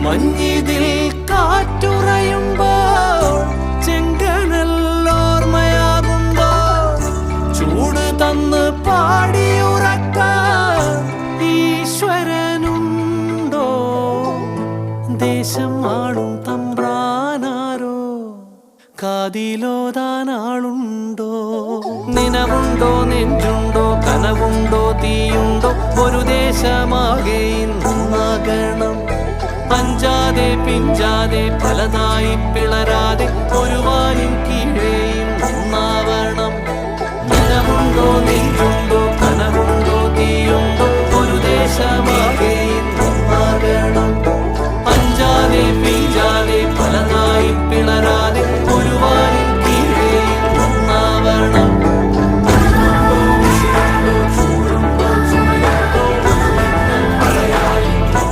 മഞ്ഞിതിൽ കാറ്റുറയുമ്പോൾ ചെങ്കനല്ലോർമ്മയാകുമ്പോൾ ചൂട് തന്ന് പാടിയുറക്കാൻ ഈശ്വരനുണ്ടോ? ദേശം ആളും തമ്പ്രാനാരോ കാതിലോതാനാളുണ്ടോ? നിനവുണ്ടോ, നെഞ്ചുണ്ടോ, കനവുണ്ടോ, തീയുണ്ടോ? ഒരു ദേശമാകെ ഇന്നാകണം. അഞ്ചാതെ പിഞ്ചാതെ പലതായി പിളരാതെ ഒരു വാനിൻ കീഴേ ഇന്നാവണം. നിനവുണ്ടോ, നെഞ്ചുണ്ടോ